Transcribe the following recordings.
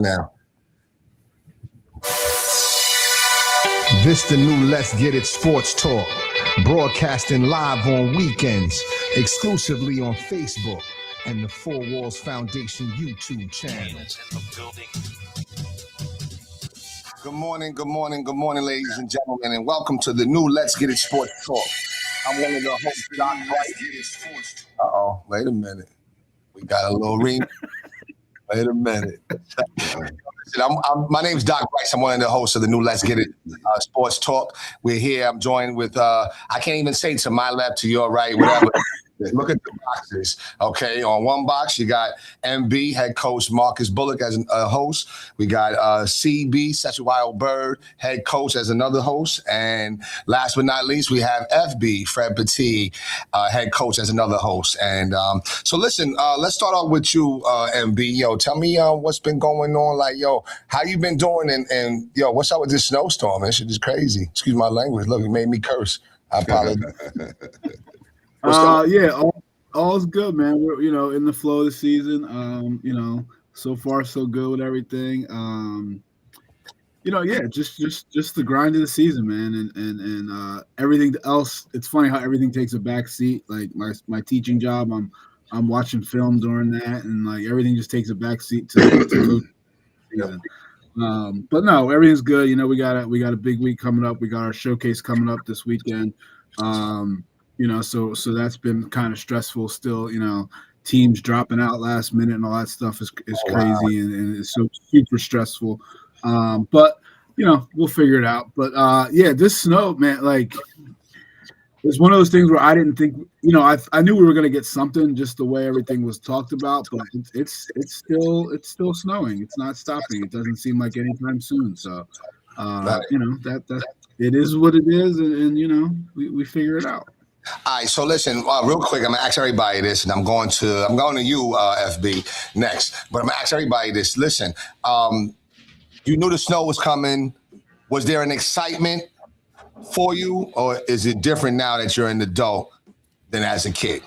Now, this the new Let's Get It Sports Talk, broadcasting live on weekends, exclusively on Facebook and the Four Walls Foundation YouTube channel. Good morning, ladies and gentlemen, and welcome to the new Let's Get It Sports Talk. I'm one of the hosts, Doc White. Uh-oh, wait a minute. We got a little ring. Wait a minute. My name's Doc Rice. I'm one of the hosts of the new Let's Get It Sports Talk. We're here. I'm joined with, I can't even say to my left, to your right, whatever. Look at the boxes, okay? On one box, you got MB, head coach Marcus Bullock as a host. We got CB, Such a Wild Bird, head coach as another host. And last but not least, we have FB, Fred Petit, head coach as another host. And so listen, let's start off with you, MB. Yo, tell me what's been going on. Like, yo, how you been doing? And yo, what's up with this snowstorm? This shit is crazy. Excuse my language. Look, it made me curse. I apologize. Yeah, all's good, man. We're in the flow of the season. So far so good with everything. Just the grind of the season, man, and everything else. It's funny how everything takes a back seat. Like my teaching job, I'm watching film during that, and like everything just takes a back seat to coach. But no, everything's good. We got a big week coming up. We got our showcase coming up this weekend. So that's been kind of stressful still, teams dropping out last minute and all that stuff is crazy. Wow. and it's so super stressful. But we'll figure it out. But this snow, man, like it's one of those things where I didn't think, I knew we were going to get something just the way everything was talked about, but it's still snowing. It's not stopping. It doesn't seem like anytime soon. So, that it is what it is. And we figure it out. All right, so listen, real quick, I'm gonna ask everybody this, and I'm going to you, FB, next. But I'm gonna ask everybody this. Listen, you knew the snow was coming. Was there an excitement for you, or is it different now that you're an adult than as a kid?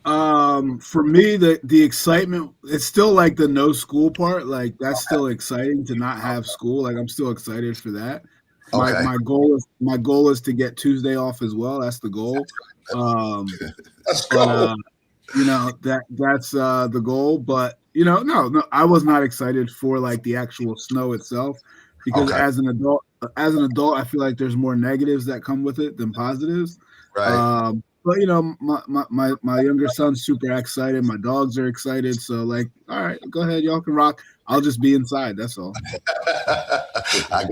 For me, the excitement, it's still like the no school part. Like that's still exciting to not have school. Like I'm still excited for that. Okay. My goal is to get Tuesday off as well. That's the goal. That's cool. That's the goal. But no, I was not excited for like the actual snow itself because as an adult, I feel like there's more negatives that come with it than positives. Right. But my younger son's super excited. My dogs are excited. So like, all right, go ahead, y'all can rock. I'll just be inside. That's all. I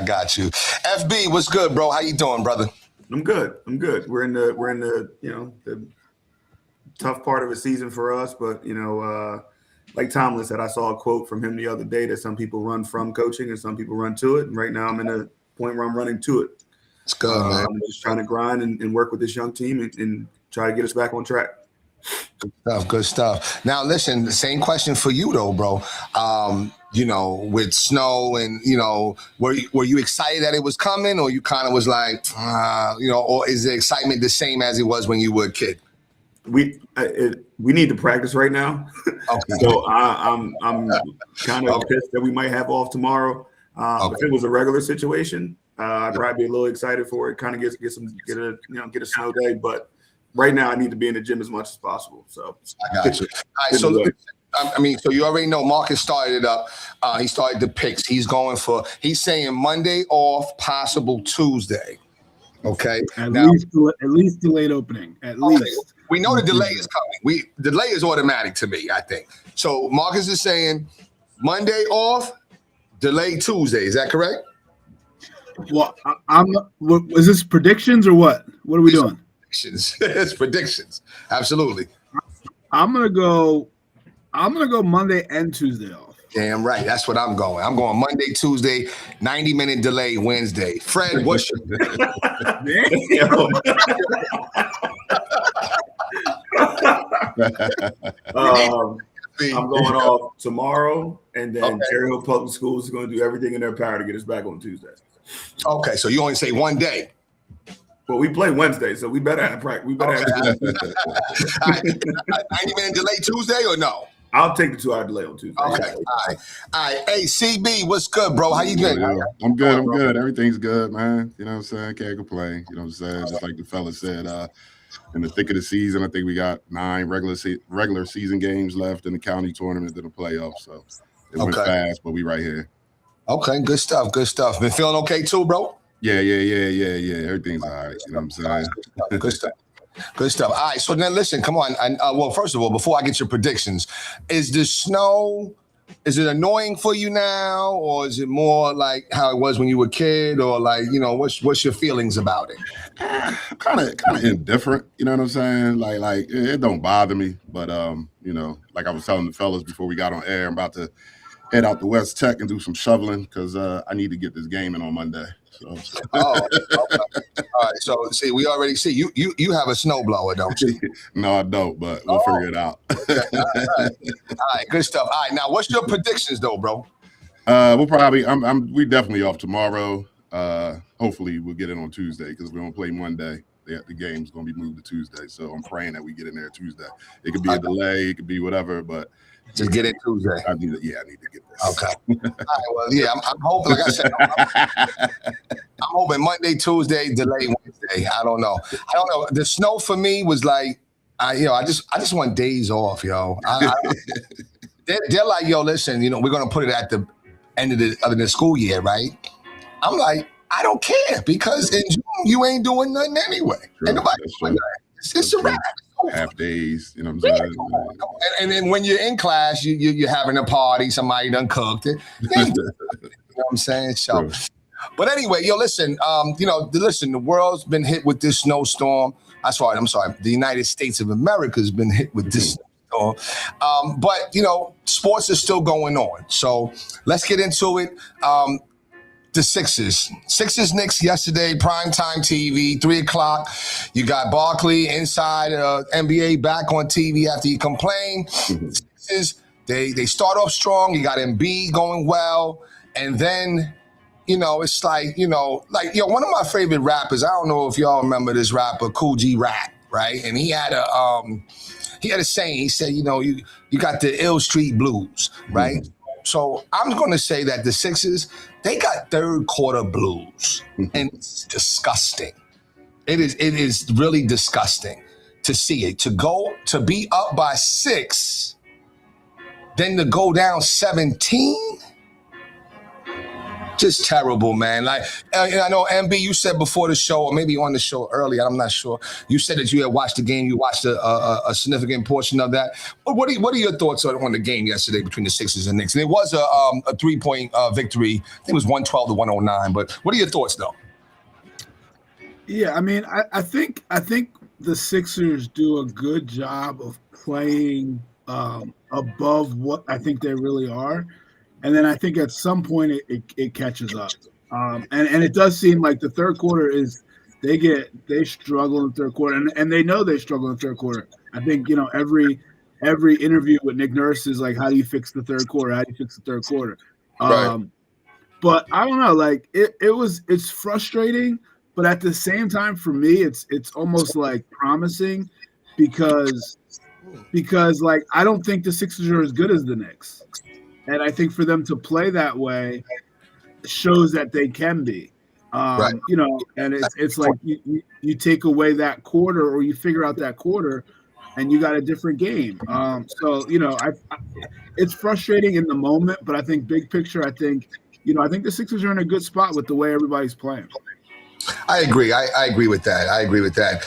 got you. FB, what's good, bro? How you doing, brother? I'm good. We're in the the tough part of the season for us, but like Tomlin said, I saw a quote from him the other day that some people run from coaching and some people run to it. And right now I'm in a point where I'm running to it. It's good, man. I'm just trying to grind and work with this young team and try to get us back on track. Good stuff. Now, listen, the same question for you, though, bro. With snow and, were you excited that it was coming, or you kind of was like, or is the excitement the same as it was when you were a kid? We need to practice right now. Okay. So I'm kind of pissed that we might have off tomorrow. If it was a regular situation, I'd probably be a little excited for it. Kind of get a snow day, but right now I need to be in the gym as much as possible. So I got you. All right, so so you already know Marcus started it up. He started the picks. He's saying Monday off, possible Tuesday. Okay. At least delayed opening. At least. We know the delay is coming. Delay is automatic to me, I think. So Marcus is saying Monday off, delay Tuesday. Is that correct? Well, is this predictions or what? What are we doing? It's predictions. Absolutely. I'm gonna go Monday and Tuesday off. Damn right. That's what I'm going. I'm going Monday, Tuesday, 90-minute delay Wednesday. Fred, what's your I'm going off tomorrow, and then Cherry Hill Public Schools is going to do everything in their power to get us back on Tuesday. Okay, so you only say one day. Well, we play Wednesday, so we better have practice. We better have 90-minute delay Tuesday or no? I'll take the 2-hour delay on Tuesday. Okay. All right. Hey, CB, what's good, bro? How you doing? Yeah. I'm good. Everything's good, man. You know what I'm saying? Can't complain. You know what I'm saying? Just like the fella said, in the thick of the season, I think we got 9 regular season games left in the county tournament to the playoffs. So it went fast, but we right here. Okay, good stuff. Been feeling okay too, bro? Yeah. Everything's all right. You know what I'm saying? Good stuff. All right, so then listen, come on. And well, first of all, before I get your predictions, is the snow, is it annoying for you now, or is it more like how it was when you were a kid, or like, you know, what's your feelings about it? Kind of indifferent, you know what I'm saying? Like it don't bother me, but you know, like I was telling the fellas before we got on air, I'm about to head out to West Tech and do some shoveling because I need to get this game in on Monday. So. Oh, okay. All right. So see, we already see you have a snowblower, don't you? No, I don't, but we'll figure it out. Okay. All right, good stuff. All right, now what's your predictions though, bro? We'll probably we definitely off tomorrow. Hopefully we'll get it on Tuesday because we don't play Monday. The game's gonna be moved to Tuesday. So I'm praying that we get in there Tuesday. It could be a delay, it could be whatever, but just get it Tuesday. I need to get this. Okay. All right, well, yeah, I'm hoping, like I said, I'm hoping Monday, Tuesday, delay Wednesday. I don't know. The snow for me was like, I just want days off, yo. They're like, yo, listen, you know, we're gonna put it at the end of the school year, right? I'm like, I don't care because in June you ain't doing nothing anyway. Sure, Ain't nobody doing nothing. It's a wrap. Half days, you know what I'm saying? And then when you're in class, you're having a party, somebody done cooked it. You know what I'm saying? So, but anyway, yo, listen, the world's been hit with this snowstorm. I'm sorry. The United States of America has been hit with this snowstorm. But, you know, sports is still going on. So let's get into it. The Sixers Knicks yesterday, primetime TV, 3:00. You got Barkley inside NBA back on TV after he complained. Sixers, they start off strong. You got Embiid going well. And then, you know, it's like, you know, one of my favorite rappers, I don't know if y'all remember this rapper, Kool G Rap, right? And he had a saying. He said, you know, you got the Ill Street Blues, right? Mm-hmm. So I'm going to say that the Sixers, they got third quarter blues, and it's disgusting. It is really disgusting to see it. To be up by 6, then to go down 17. Just terrible, man. Like, I know, MB, you said before the show, or maybe on the show earlier, I'm not sure. You said that you had watched the game. You watched a significant portion of that. What are your thoughts on the game yesterday between the Sixers and Knicks? And it was a 3-point victory. I think it was 112-109. But what are your thoughts, though? Yeah, I mean, I think the Sixers do a good job of playing above what I think they really are. And then I think at some point it catches up. And it does seem like the third quarter they struggle in the third quarter, and they know they struggle in the third quarter. I think, you know, every interview with Nick Nurse is like, how do you fix the third quarter? How do you fix the third quarter? Right. But I don't know, like it's frustrating, but at the same time for me it's almost like promising because like I don't think the Sixers are as good as the Knicks. And I think for them to play that way shows that they can be, right. You know, and it's like you take away that quarter or you figure out that quarter and you got a different game. So, you know, it's frustrating in the moment, but I think big picture, I think the Sixers are in a good spot with the way everybody's playing. I agree. I agree with that.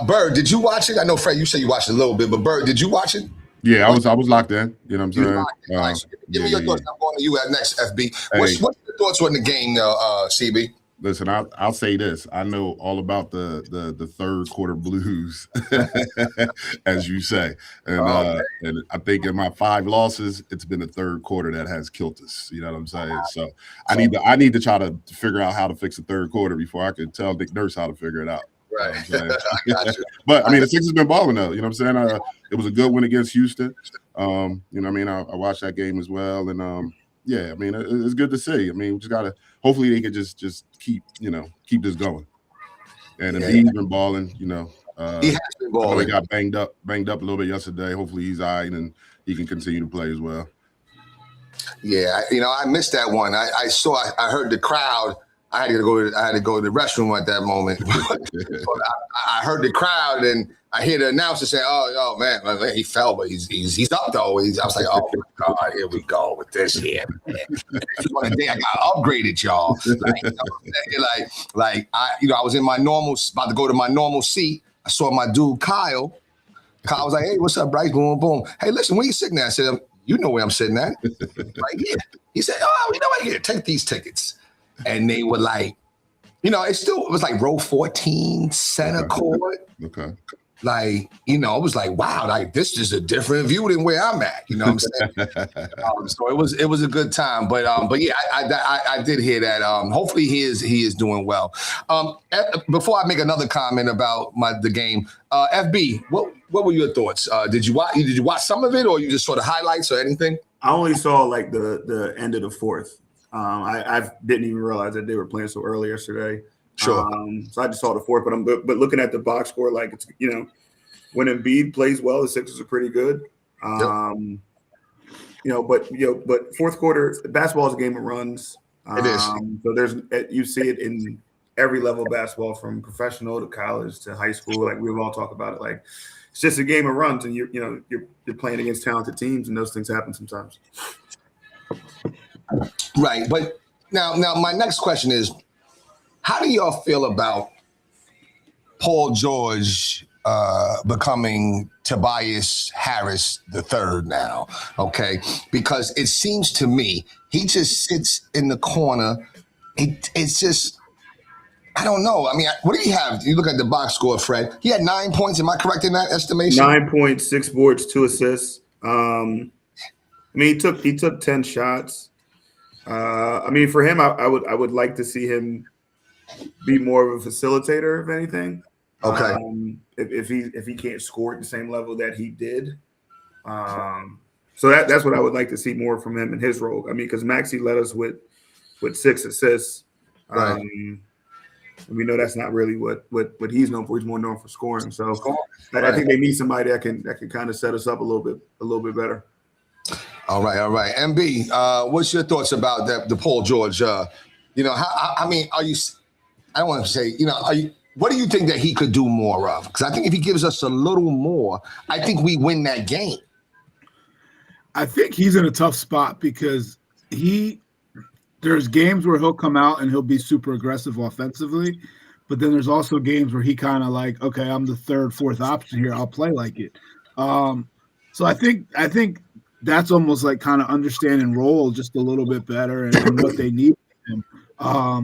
Bird, did you watch it? I know, Fred, you said you watched it a little bit, but Bird, did you watch it? Yeah, I was locked in. You know what I'm saying? So give me your thoughts. I'm going to you at next, FB. What's your thoughts on the game, CB? Listen, I'll say this. I know all about the third quarter blues, as you say. And and I think in my 5 losses, it's been the third quarter that has killed us. You know what I'm saying? So I need to try to figure out how to fix the third quarter before I can tell Nick Nurse how to figure it out. Right. I got you. But I mean, the Sixers been balling though. You know what I'm saying? It was a good win against Houston. You know what I mean? I watched that game as well, and yeah, I mean, it's good to see. I mean, we just gotta. Hopefully, they can just keep this going. And he's been balling. You know, he has been balling. He got banged up a little bit yesterday. Hopefully, he's all right and he can continue to play as well. Yeah, I missed that one. I heard the crowd. I had to go to the restroom at that moment. I heard the crowd, and I hear the announcer say, "Oh man, he fell, but he's up though." I was like, "Oh my God, here we go with this here." This is one day I got upgraded, y'all. I was in my normal, about to go to my normal seat. I saw my dude Kyle. Kyle was like, "Hey, what's up, Bryce?" Boom, boom. Hey, listen, where you sitting at? I said, "You know where I'm sitting at, right here." He said, "Oh, you know what? Here, take these tickets." And they were like, it was like row 14, center court. Okay. Like, it was like, wow, like this is a different view than where I'm at. You know what I'm saying? So it was a good time. But yeah, I did hear that. Hopefully he is doing well. Before I make another comment about the game, FB, what were your thoughts? Did you watch some of it, or you just saw the highlights or anything? I only saw like the end of the fourth. I didn't even realize that they were playing so early yesterday. Sure. So I just saw the fourth, but looking at the box score, like it's when Embiid plays well, the Sixers are pretty good. But fourth quarter, basketball is a game of runs. It is. So you see it in every level of basketball, from professional to college to high school. Like we've all talked about it. Like it's just a game of runs, and you're playing against talented teams, and those things happen sometimes. Right, but now my next question is, how do y'all feel about Paul George becoming Tobias Harris III now? Okay, because it seems to me he just sits in the corner. It's just, I don't know. I mean, what do you have? You look at the box score, Fred. He had 9 points. Am I correct in that estimation? 9 points, 6 boards, 2 assists. He took 10 shots. For him, I would like to see him be more of a facilitator, if anything. Okay. If he can't score at the same level that he did, so that's what I would like to see more from him in his role. I mean, because Maxey led us with 6 assists. Right. We know that's not really what he's known for. He's more known for scoring. So I think they need somebody that can kind of set us up a little bit better. All right. MB, what's your thoughts about the Paul George? Are you? I don't want to say. What do you think that he could do more of? Because I think if he gives us a little more, I think we win that game. I think he's in a tough spot because there's games where he'll come out and he'll be super aggressive offensively, but then there's also games where he kind of like, okay, I'm the third, fourth option here. I'll play like it. So I think that's almost like kind of understanding role just a little bit better and what they need from him.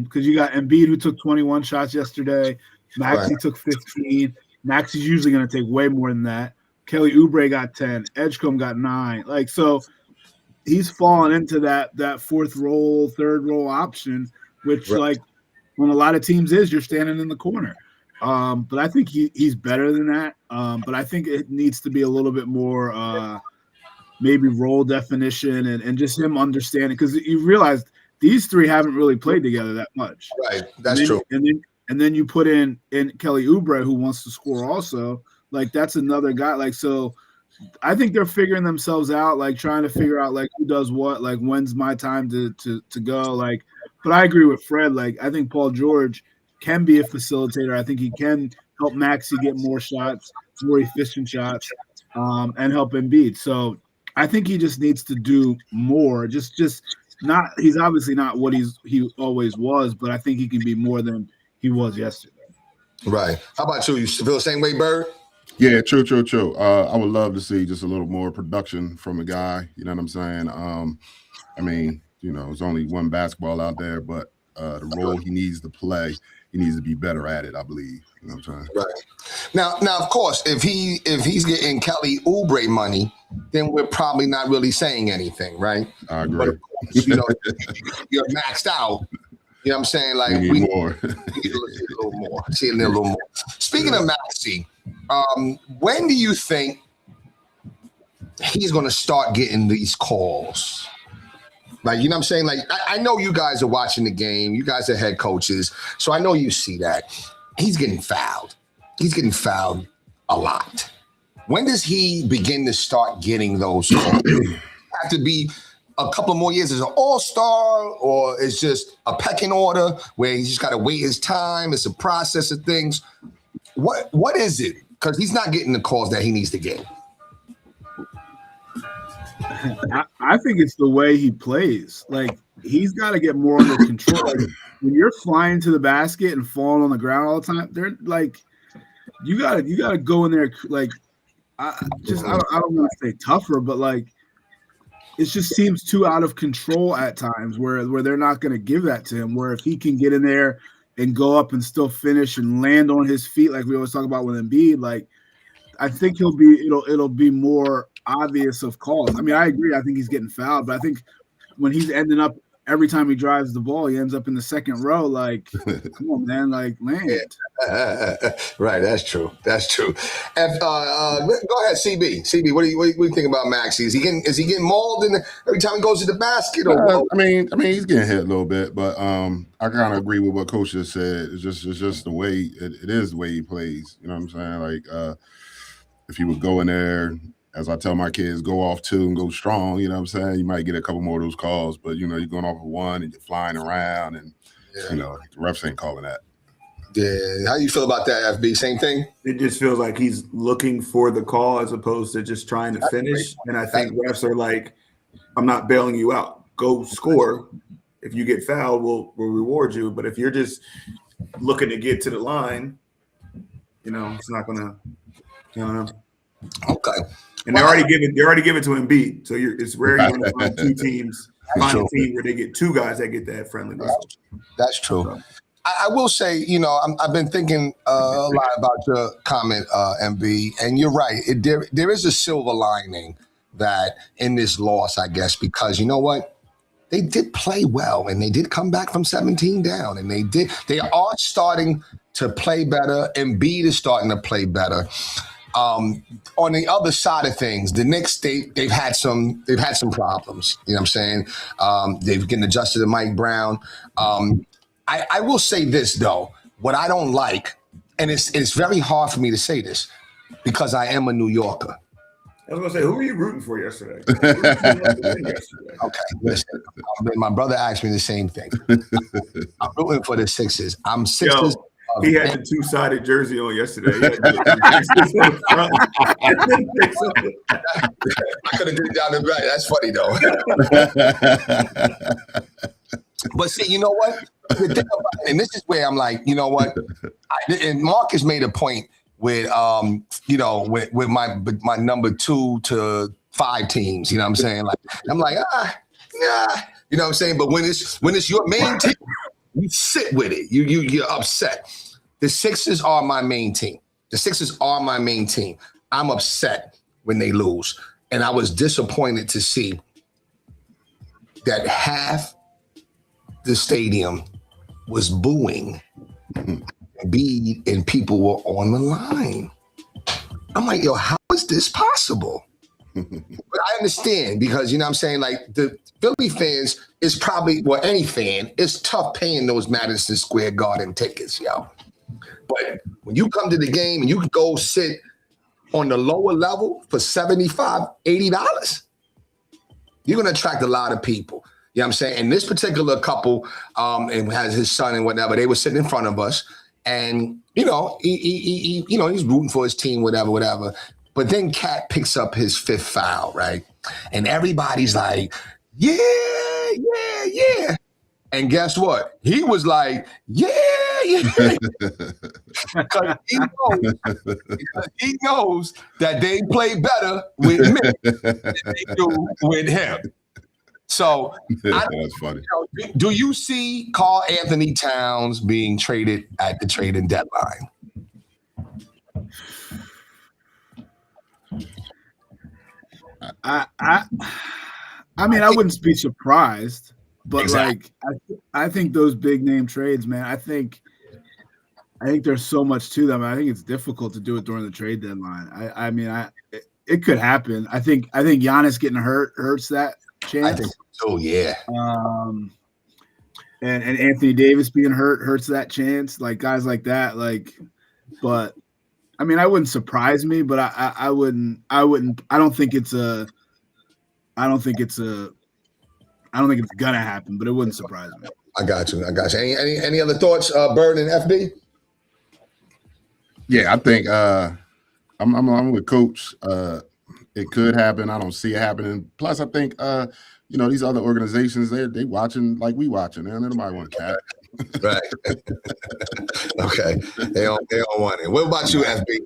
Because you got Embiid, who took 21 shots yesterday. Maxey took 15. Maxey's usually going to take way more than that. Kelly Oubre got 10. Edgecombe got 9. Like, so he's fallen into that fourth role, third role option, which like when a lot of teams you're standing in the corner. But I think he's better than that. But I think it needs to be a little bit more maybe role definition and just him understanding, because you realize these three haven't really played together that much. Right, that's true. And then you put in Kelly Oubre, who wants to score also. Like that's another guy. Like, so I think they're figuring themselves out, like trying to figure out like who does what, like when's my time to go. Like, but I agree with Fred. Like, I think Paul George can be a facilitator. I think he can help Maxey get more shots, more efficient shots, and help Embiid. So I think he just needs to do more. Just not. He's obviously not what he always was, but I think he can be more than he was yesterday. Right. How about you? You feel the same way, Bird? Yeah, true. I would love to see just a little more production from a guy. You know what I'm saying? There's only one basketball out there, but the role he needs to play, he needs to be better at it, I believe. You know what I'm saying? Right. Now, of course, if he's getting Kelly Oubre money, then we're probably not really saying anything, right? I agree. But of course, you're maxed out. You know what I'm saying? Like we need more. See a little more. Speaking of Maxey, when do you think he's going to start getting these calls? Like, you know what I'm saying? Like, I know you guys are watching the game. You guys are head coaches. So I know you see that. He's getting fouled. He's getting fouled a lot. When does he begin to start getting those calls? Have to be a couple more years as an all-star, or it's just a pecking order where he's just got to wait his time? It's a process of things. What is it? Because he's not getting the calls that he needs to get. I think it's the way he plays. Like, he's got to get more under control. Like, when you're flying to the basket and falling on the ground all the time, they're like, you gotta go in there. Like, I don't want to say tougher, but like, it just seems too out of control at times where they're not going to give that to him. Where if he can get in there and go up and still finish and land on his feet, like we always talk about with Embiid, like, I think it'll be more obvious of calls. I mean, I agree. I think he's getting fouled, but I think when he's ending up every time he drives the ball, he ends up in the second row. Like, come on, man, like, land. Right, that's true. And go ahead, CB. CB, what do you think about Maxey? Is he getting mauled every time he goes to the basket? Or I mean, he's getting hit a little bit, but I kind of agree with what Coach just said. It's just the way it is the way he plays. You know what I'm saying? Like, if he would go in there, as I tell my kids, go off two and go strong. You know what I'm saying? You might get a couple more of those calls, but you're going off of one and you're flying around, and the refs ain't calling that. Yeah, how you feel about that, FB? Same thing? It just feels like he's looking for the call as opposed to just trying to finish. And I think refs are like, I'm not bailing you out. Go score. If you get fouled, we'll reward you. But if you're just looking to get to the line, it's not gonna. Okay. And they already give it to Embiid. So it's rare you're going to find two teams, find a team where they get two guys that get that friendly whistle. That's true. So, I will say, I've been thinking a lot about your comment, MB, and you're right. There is a silver lining that in this loss, I guess, because you know what? They did play well, and they did come back from 17 down, and they are starting to play better. Embiid is starting to play better. On the other side of things, the Knicks, they've had some problems. You know what I'm saying? They've getting adjusted to Mike Brown. I will say this though, what I don't like, and it's very hard for me to say this because I am a New Yorker. I was gonna say, who were you rooting for yesterday? Okay, listen. My brother asked me the same thing. I'm rooting for the Sixers. I'm Sixers. He had the two-sided jersey on yesterday. I could have did it down the back. That's funny though. But see, you know what? And this is where I'm like, you know what? And Marcus made a point with with my number 2 to 5 teams. You know what I'm saying? Like, I'm like, nah. You know what I'm saying? But when it's your main team, you sit with it. You're upset. The Sixers are my main team. I'm upset when they lose. And I was disappointed to see that half the stadium was booing Embiid and people were on the line. I'm like, yo, how is this possible? But I understand because, you know what I'm saying, like the Philly fans is probably, well, any fan, it's tough paying those Madison Square Garden tickets, yo. But when you come to the game and you can go sit on the lower level for $75, $80, you're going to attract a lot of people. You know what I'm saying? And this particular couple and has his son and whatever, they were sitting in front of us. And, he's rooting for his team, whatever. But then Cat picks up his 5th foul, right? And everybody's like, yeah. And guess what? He was like, yeah. Because he knows that they play better with me than they do with him. So that's funny. Do you see Karl Anthony Towns being traded at the trading deadline? I mean, I wouldn't be surprised, but exactly. I think those big name trades, man. I think there's so much to them. I think it's difficult to do it during the trade deadline. I mean, it could happen. I think Giannis getting hurt hurts that chance. I think so, yeah. And Anthony Davis being hurt hurts that chance. Like guys like that, but I mean, I wouldn't surprise me, but I wouldn't. I don't think it's gonna happen, but it wouldn't surprise me. I got you. Any other thoughts, Bird and FB? Yeah, I think I'm with Coach. It could happen. I don't see it happening. Plus, I think these other organizations they watching like we watching. Man, nobody want to cap. Right. Okay. They don't want it. What about you, FB?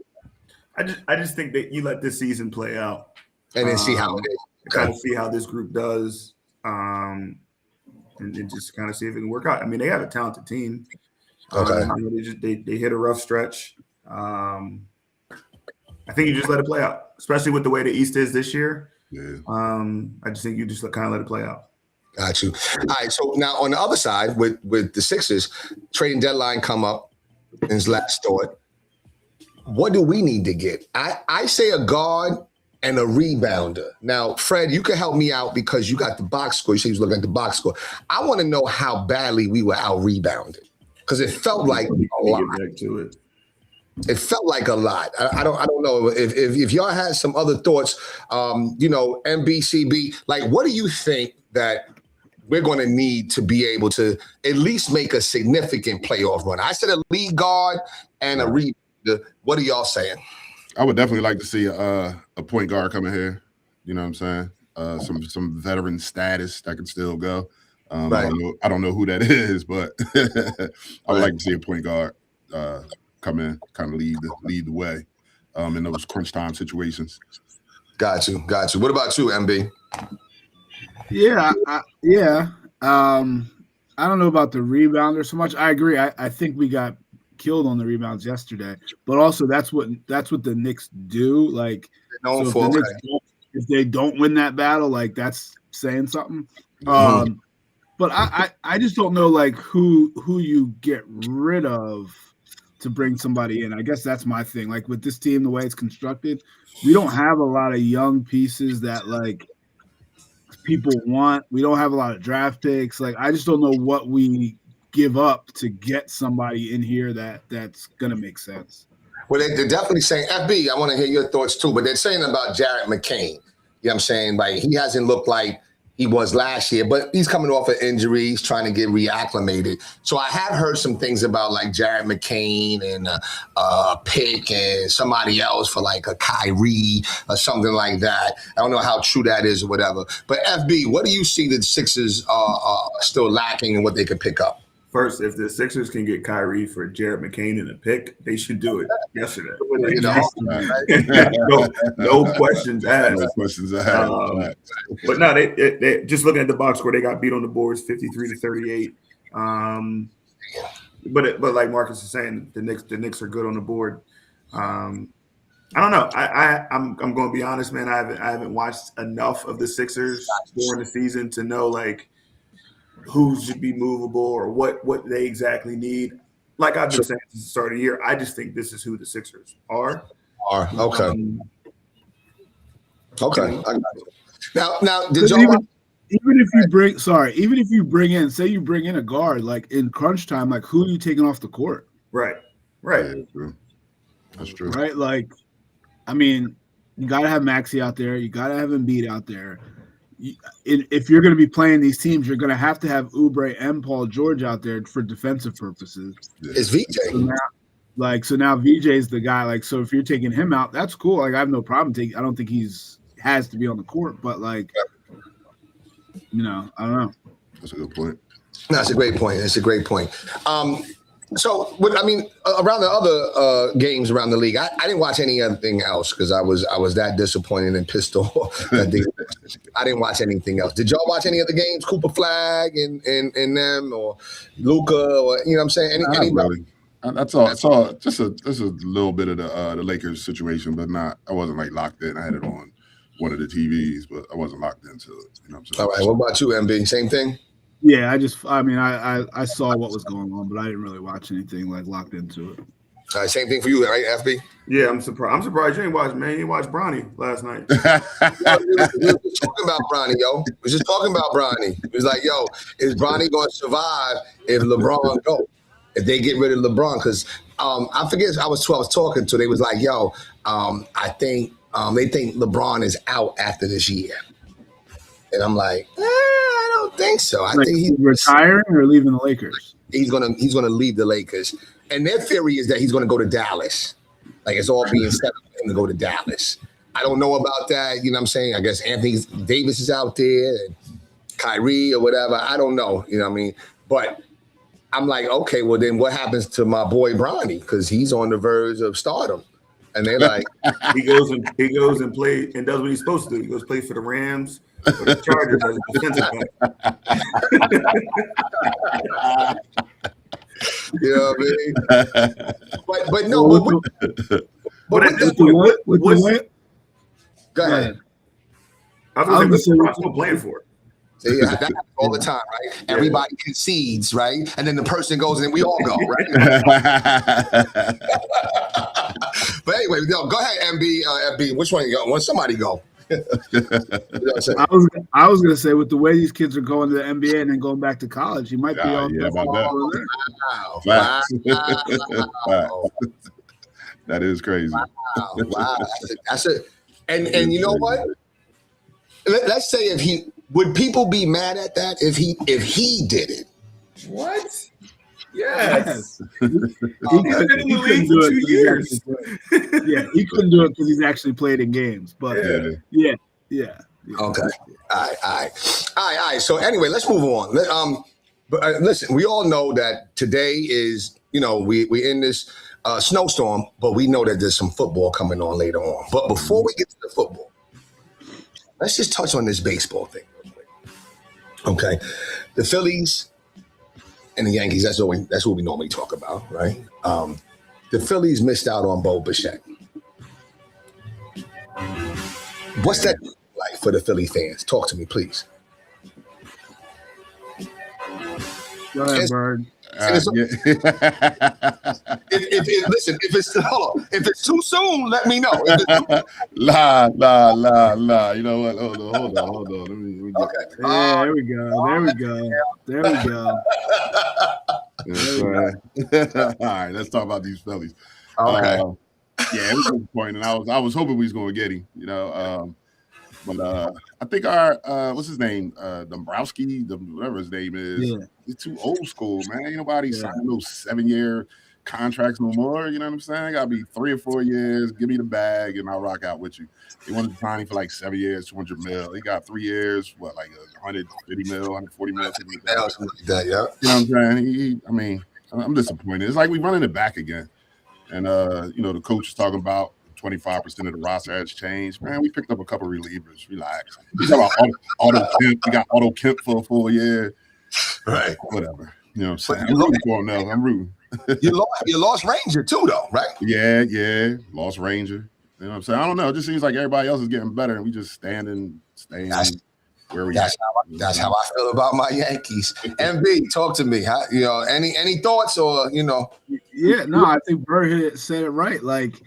I just think that you let this season play out And then see how it is. kind Okay. of see how this group does, and just kind of see if it can work out. I mean, they have a talented team. Okay. They hit a rough stretch. I think you just let it play out, especially with the way the East is this year. Yeah. I just think you just kind of let it play out. Got you. All right. So now on the other side, with the Sixers, trading deadline come up in his last thought. What do we need to get? I say a guard and a rebounder. Now, Fred, you can help me out because you got the box score. You said you was looking at the box score. I want to know how badly we were out rebounded because it felt like a lot. Get back to it. It felt like a lot. I don't know if y'all had some other thoughts. NBCB. Like, what do you think that we're going to need to be able to at least make a significant playoff run? I said a lead guard and a rebounder. What are y'all saying? I would definitely like to see a point guard coming here. You know what I'm saying? Some veteran status that can still go. Right. I don't know who that is, but I would like to see a point guard come in, kind of lead the way in those crunch time situations. Got you. What about you, MB? Yeah. I don't know about the rebounder so much. I agree. I think we got killed on the rebounds yesterday, but also that's what the Knicks do. Like, Known so for, if, the okay. Knicks if they don't win that battle, like that's saying something. Mhm. But I just don't know like who you get rid of to bring somebody in. I guess that's my thing. Like with this team, the way it's constructed, we don't have a lot of young pieces that like people want. We don't have a lot of draft picks. Like I just don't know what we give up to get somebody in here that's gonna make sense. Well, they're definitely saying, FB, I want to hear your thoughts too, but they're saying about Jared McCain. You know what I'm saying? Like, he hasn't looked like he was last year, but he's coming off an injury. He's trying to get reacclimated. So I have heard some things about like Jared McCain and a pick and somebody else for like a Kyrie or something like that. I don't know how true that is or whatever. But FB, what do you see the Sixers are still lacking and what they could pick up? First, if the Sixers can get Kyrie for Jared McCain in a pick, they should do it yesterday. You know? No questions asked. No questions asked. But no, they just looking at the box score, they got beat on the boards 53-38. But like Marcus is saying, the Knicks are good on the board. I don't know. I'm going to be honest, man. I haven't watched enough of the Sixers during the season to know like who should be movable or what they exactly need. Like I've been saying since the start of the year, I just think this is who the Sixers are. Okay. Okay. I got you. Now, did Because y'all even if you bring in, say you bring in a guard, like in crunch time, like who are you taking off the court? Right. Yeah, true. That's true. Right? Like, I mean, you got to have Maxey out there. You got to have Embiid out there. If you're going to be playing these teams, you're going to have Oubre and Paul George out there for defensive purposes. is VJ? So now VJ is the guy. Like, so if you're taking him out, that's cool. Like, I have no problem taking. I don't think has to be on the court, but like, I don't know. That's a good point. That's a great point. So, around the other games around the league, I didn't watch anything else because I was that disappointed and pissed off. I didn't watch anything else. Did y'all watch any of the games? Cooper Flag and them or Luca or you know what I'm saying? Anybody? Really. That's all. I saw just a little bit of the Lakers situation, but I wasn't like locked in. I had it on one of the TVs, but I wasn't locked into it. You know what I'm saying? All right. What about you, MB? Same thing? Yeah, I saw what was going on, but I didn't really watch anything like locked into it. All right, same thing for you, right, FB? Yeah, I'm surprised you ain't watched, man. You watched Bronny last night. We were just talking about Bronny, yo. We were just talking about Bronny. It was like, yo, is Bronny going to survive if LeBron go? If they get rid of LeBron? Because I forget. I was talking to. They was like, "Yo, I think they think LeBron is out after this year," and I'm like, I don't think so. I Like, think he's retiring or leaving the Lakers. he's gonna leave the Lakers, and their theory is that he's gonna go to Dallas. Like it's all being set up for him to go to Dallas. I don't know about that. You know what I'm saying? I guess Anthony Davis is out there, and Kyrie or whatever. I don't know. You know what I mean? But I'm like, okay, well then what happens to my boy Bronny? Because he's on the verge of stardom. And they're like, he goes and play and does what he's supposed to do. He goes play for the Rams or the Chargers as a defensive back. you know what I mean? But no, But at this With point, the what's, what? go ahead. I was going to say, what's LeBron playing for? See, that happens all the time, right? Yeah. Everybody concedes, right? And then the person goes and then we all go, right? But anyway, no, go ahead, MB. Which one you go? Want somebody go? You know what I'm saying? I was gonna say with the way these kids are going to the NBA and then going back to college, you might be on about that. Wow. Facts. Wow. That is crazy. Wow. That's it. And you know what? Let's say would people be mad at that if he did it? What? Yes. He couldn't do it. Yeah, he couldn't do it because he's actually played in games. But yeah. Okay. All right. So anyway, let's move on. But listen, we all know that today is, we in this snowstorm, but we know that there's some football coming on later on. But before we get to the football, let's just touch on this baseball thing real quick. Okay. The Phillies and the Yankees, that's what we normally talk about, right? The Phillies missed out on Bo Bichette. What's that like for the Philly fans? Talk to me, please. Go ahead, Bird. Listen, if it's too soon, let me know. La. You know what? Hold on. Let me get Okay. There we go. All right, let's talk about these Phillies. Okay. Yeah, it was disappointing. I was hoping we was going to get him, but I think our what's his name, Dombrowski, whatever his name is, he's too old school, man. Ain't nobody signing those 7-year contracts no more. You know what I'm saying? Gotta be 3 or 4 years. Give me the bag, and I'll rock out with you. He wanted to sign him for like 7 years, $200 million. He got 3 years, like 150 million, 140 million, something like that. Yeah. You know what I'm saying? I'm disappointed. It's like we running it back again. And the coach is talking about 25% of the roster has changed. Man, we picked up a couple relievers. Relax. We got Otto Kemp. We got Otto Kemp for a full year. Right. Whatever. You know what I'm saying? I'm rooting for him now. I'm rooting. You lost Ranger too, though, right? Yeah. Lost Ranger. You know what I'm saying? I don't know. It just seems like everybody else is getting better, and we just staying where we at. That's how I feel about my Yankees. MB, talk to me. Any thoughts or Yeah, no, I think Bird said it right. Like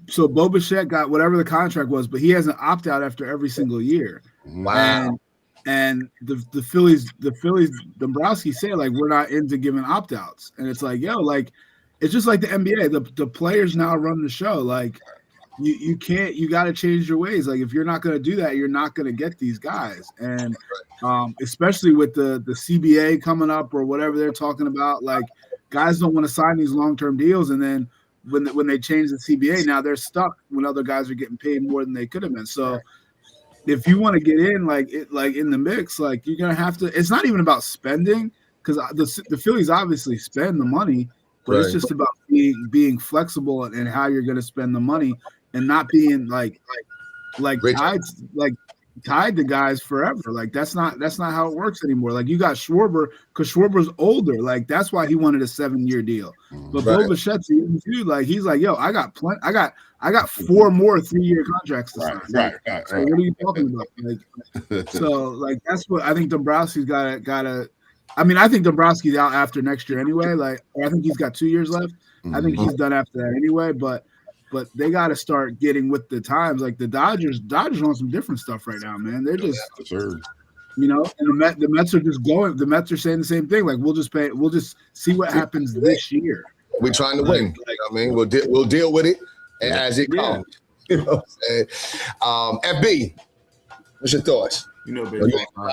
so Bo Bichette got whatever the contract was, but he has an opt-out after every single year. Wow. And the Phillies, Dombrowski said, like, we're not into giving opt-outs. And it's like, it's just like the NBA. The players now run the show. Like, you got to change your ways. Like, if you're not going to do that, you're not going to get these guys. And especially with the CBA coming up or whatever they're talking about, like, guys don't want to sign these long-term deals. And then when they change the CBA, now they're stuck when other guys are getting paid more than they could have been. So if you want to get in, like in the mix, like you're gonna have to. It's not even about spending because the Phillies obviously spend the money, but it's just about being flexible and how you're gonna spend the money and not being tied to guys forever. Like that's not how it works anymore. Like you got Schwarber because Schwarber's older. Like that's why he wanted a 7-year deal. But Bo Bichette's too. Like he's like, yo, I got 4 more 3-year contracts to sign. Right. So what are you talking about? Like, so like that's what I think Dombrowski's gotta. I mean, I think Dombrowski's out after next year anyway. Like I think he's got 2 years left. I think he's done after that anyway. But they got to start getting with the times. Like the Dodgers on some different stuff right now, man. They're just, and the Mets are just going. The Mets are saying the same thing. Like we'll just see what happens this year. We're trying to win. I mean, we'll deal with it as it comes. You know what I'm saying? FB, what's your thoughts? You know, baseball.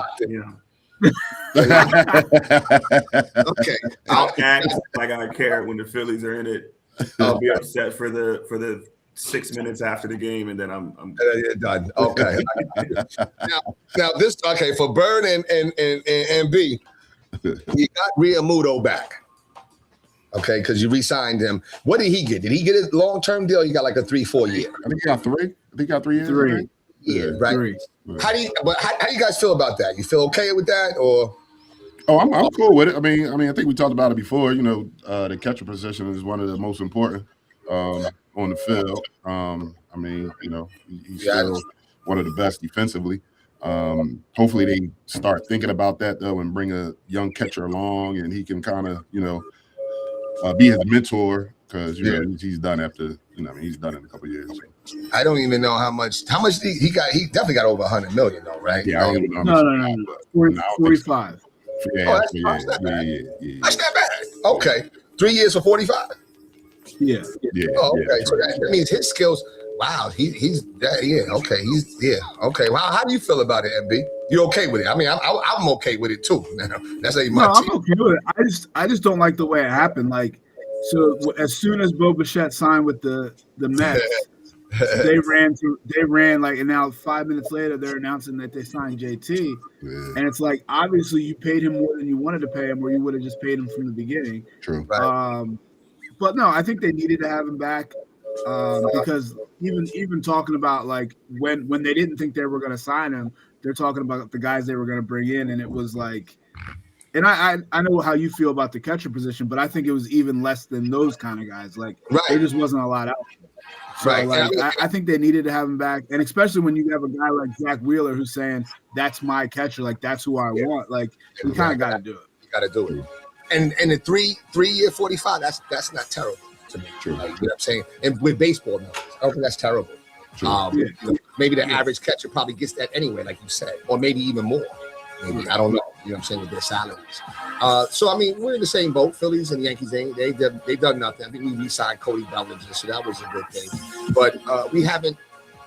Okay. I'll act like I care when the Phillies are in it. I'll be upset for the 6 minutes after the game, and then I'm done. Okay. now this for Bird and B, you got Realmuto back. Okay, because you re-signed him. What did he get? Did he get a long-term deal? He got like a 3-4 year. I think he got 3. I think he got 3 years. 3. Yeah, right. 3. How do you guys feel about that? You feel okay with that, or? Oh, I'm cool with it. I mean, I think we talked about it before. You know, the catcher position is one of the most important on the field. I mean, you know, he's still one of the best defensively. Hopefully, they start thinking about that though, and bring a young catcher along, and he can kind of, you know, be his mentor because you know he's done after. You know, I mean, he's done in a couple of years. So. I don't even know how much he got. He definitely got over 100 million though, right? Yeah, I don't even know. No. 45. Yeah, that's not bad. That's not bad. Okay, 3 years for 45. Yeah. Oh, okay. So that means his skills. Wow, he's that. Yeah. Okay. Okay. Well, how do you feel about it, MB? You okay with it? I mean, I'm okay with it too. That's like my team. I'm okay with it. I just don't like the way it happened. Like, so as soon as Bo Bichette signed with the Mets, they ran like, and now 5 minutes later they're announcing that they signed JT, and it's like obviously you paid him more than you wanted to pay him, or you would have just paid him from the beginning. True. Right. But no, I think they needed to have him back because even talking about like when they didn't think they were going to sign him, they're talking about the guys they were going to bring in, and it was like, and I know how you feel about the catcher position, but I think it was even less than those kind of guys. Like there just wasn't a lot out there. So, Right. like, I think they needed to have him back, and especially when you have a guy like Zach Wheeler who's saying that's my catcher, like that's who I want. Like you kind of got to do it. You got to do it. And the 3 year 45, that's not terrible to me. True. Like, you know what I'm saying? And with baseball numbers, I don't think that's terrible. You know, maybe the average catcher probably gets that anyway, like you said, or maybe even more. Maybe I don't know. You know what I'm saying, with their salaries. So I mean, we're in the same boat. Phillies and Yankees they've done nothing. I think we re-signed Cody Bellinger, so that was a good thing. But we haven't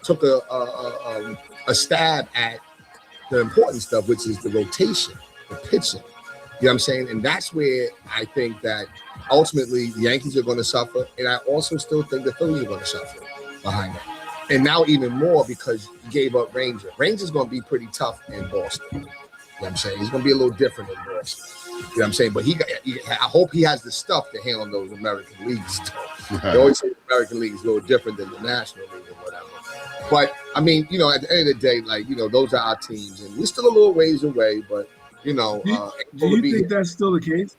took a stab at the important stuff, which is the rotation, the pitching. You know what I'm saying? And that's where I think that ultimately the Yankees are going to suffer, and I also still think the Phillies are going to suffer behind that. And now even more because you gave up Ranger. Ranger's going to be pretty tough in Boston. You know what I'm saying? He's going to be a little different in Boston. You know what I'm saying? But I hope he has the stuff to handle those American leagues. They always say the American League is a little different than the National League or whatever. But, I mean, you know, at the end of the day, like, you know, those are our teams. And we're still a little ways away, but, you know. Do you think that's still the case?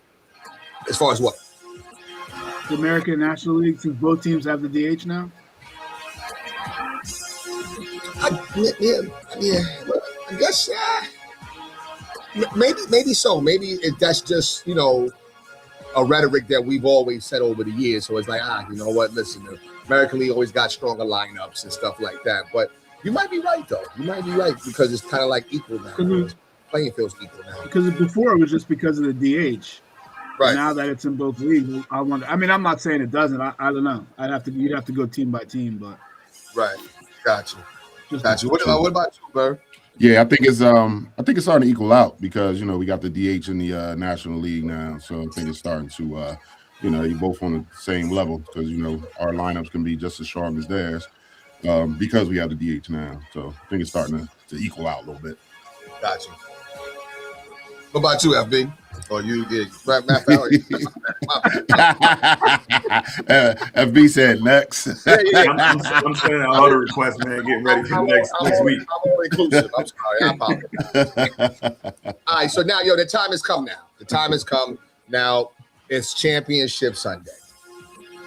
As far as what? The American National League, since both teams have the DH now? Yeah. I guess maybe so. Maybe that's just, you know, a rhetoric that we've always said over the years. So it's like, you know what? Listen, the American League always got stronger lineups and stuff like that. But you might be right, though. You might be right because it's kind of like equal now. Playing feels equal now. Because before it was just because of the DH. Right. Now that it's in both leagues, I wonder. I mean, I'm not saying it doesn't. I don't know. You'd have to go team by team, but right. Gotcha. What about you, Bird? Yeah, I think it's starting to equal out because, you know, we got the DH in the National League now, so I think it's starting to you know, you're both on the same level because, you know, our lineups can be just as strong as theirs because we have the DH now. So I think it's starting to equal out a little bit. Gotcha. What about you, FB? Or you did FB said next. I'm sending out all the requests, man. Getting ready for next week. I'm more inclusive. I'm sorry. I apologize. All right, so now, the time has come now. The time has come. Now, it's Championship Sunday.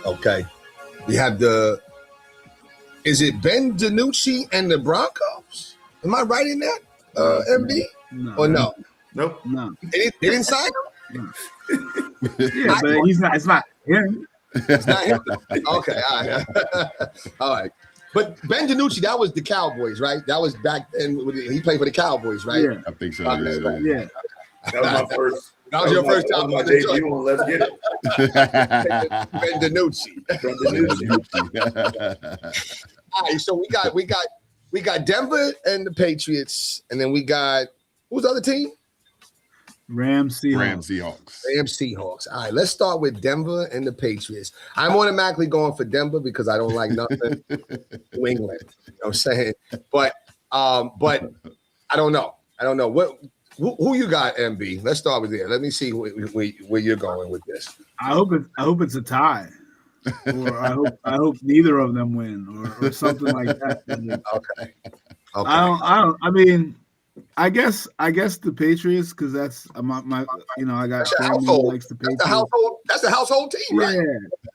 Okay. We have is it Ben DiNucci and the Broncos? Am I right in that, MD? no. Or no? Nope. No. They didn't sign him? Yeah, but he's not. It's not him. It's not him. Okay, all right. All right. But Ben DiNucci, that was the Cowboys, right? That was back then. He played for the Cowboys, right? Yeah. I think so. Yeah. That was my first. That was your first that time was on my the joint. debut on Let's Get It. Ben DiNucci. All right, so we got Denver and the Patriots, and then we got who's the other team? Rams Seahawks. Rams Seahawks. All right, let's start with Denver and the Patriots. I'm automatically going for Denver because I don't like nothing New England. You know what I'm saying? But I don't know. Who you got, MB? Let's start with there. Let me see where you're going with this. I hope it's a tie. Or I hope neither of them win or something like that. Okay. I mean, I guess the Patriots because that's my I got family who likes the Patriots. That's the household team, right? Yeah,